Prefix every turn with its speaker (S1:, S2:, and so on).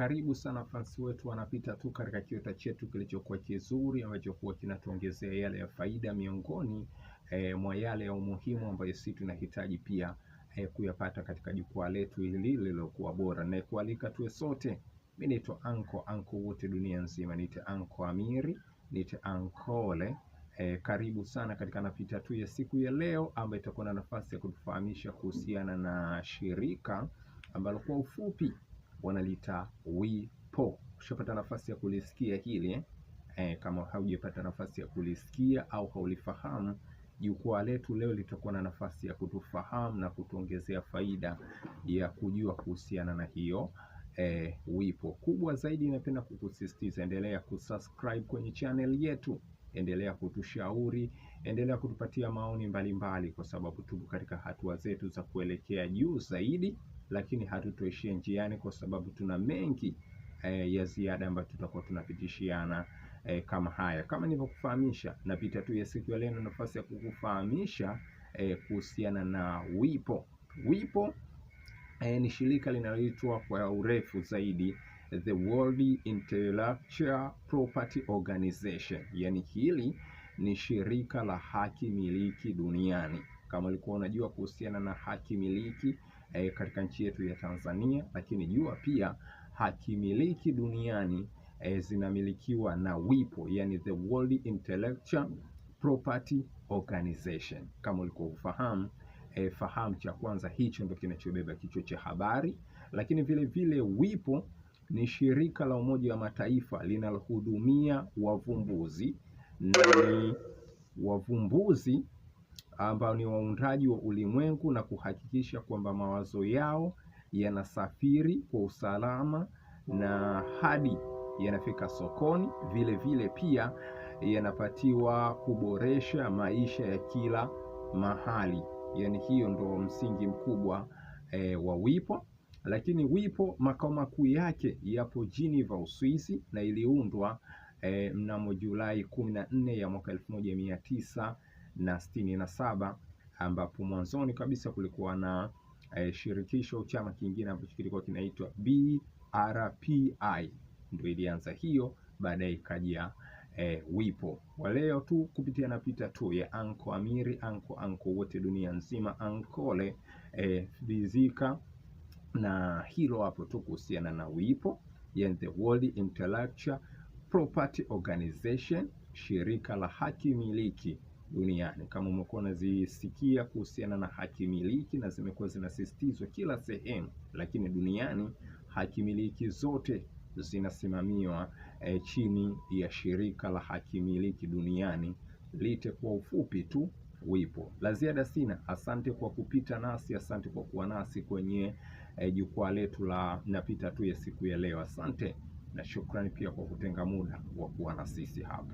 S1: Karibu sana fans wetu wanapita tu katika kiota chetu kilichokuwa kizuri ambacho kuwa kinatuongezea yale ya faida miongoni mwa yale ya umuhimu ambayo sisi tunahitaji pia kuyapata katika jukwaa letu hili lililokuwa bora. Na kualika tuwe sote. Mimi naitwa Anko wote dunia nzima, niite Anko Amiri, niite Ankole. Karibu sana katika napita tu ya siku ya leo ambayo itakuwa na nafasi ya kutufahamisha kuhusiana na shirika ambalo kwa ufupi wanalita WIPO. Ushapata nafasi ya kulisikia hili kama haujapata nafasi ya kulisikia au haulifahamu, jukwaa letu leo litakuwa na nafasi ya kutufahamu na kutuongezea faida ya kujua kuhusiana na hiyo WIPO. Kubwa zaidi napenda kukusisitiza, endelea kusubscribe kwenye channel yetu, endelea kutushauri, endelea kutupatia maoni mbalimbali, kwa sababu tupo katika hatua zetu za kuelekea juu zaidi, lakini hatutoishia njiani, kwa sababu tuna mengi ya ziada ambayo tutakuwa tunapitishiana kama haya. Kama nilivyokufahamisha, napita tu ya siku ya leo na nafasi ya kukufahamisha kuhusiana na WIPO. WIPO ni shirika linaloitwa kwa urefu zaidi The World Intellectual Property Organization. Yani hili ni shirika la haki miliki duniani. Kama ulikuwa unajua kuhusiana na haki miliki katika nchi yetu ya Tanzania, lakini jua pia haki miliki duniani zinamilikiwa na WIPO, yani The World Intellectual Property Organization. Kama ulikuwa ufahamu, fahamu cha kwanza, hicho ndio kinachobeba kichwa cha habari. Lakini vile vile WIPO ni shirika la Umoja wa Mataifa linalohudumia wavumbuzi, na ni wavumbuzi ambao ni waundaji wa ulimwengu na kuhakikisha kwamba mawazo yao yanasafiri kwa usalama na hadi yanafika sokoni. Vile vile pia yanapatiwa kuboresha maisha ya kila mahali. Yani hiyo ndo msingi mkubwa wa WIPO. Lakini WIPO makao makuu yake yapo Geneva, Uswisi, na iliundwa mnamo Julai 14 ya mwaka 1967, ambapo mwanzoni kabisa kulikuwa na shirikisho chama kingine ambacho kilikuwa kinaitwa BRPI, ndio ilianza hiyo, baadaye ikaja WIPO. Kwa leo tu kupitia napita tu ya Anko Amiri, Anko wote dunia nzima, Ankole vizika na hilo hapo tu kuhusiana na WIPO, yani The World Intellectual Property Organization, shirika la haki miliki duniani. Kama umekuwa unazisikia kuhusiana na haki miliki na zimekuwa zinasisitizwa kila sehemu, lakini duniani haki miliki zote zinasimamiwa chini ya shirika la haki miliki duniani, lite kwa ufupi tu WIPO. La ziada sina. Asante kwa kupita nasi, asante kwa kuwa nasi kwenye jukwaa letu la napita tu ya siku ya leo. Asante na shukrani pia kwa kutenga muda wa kuwa na sisi hapa.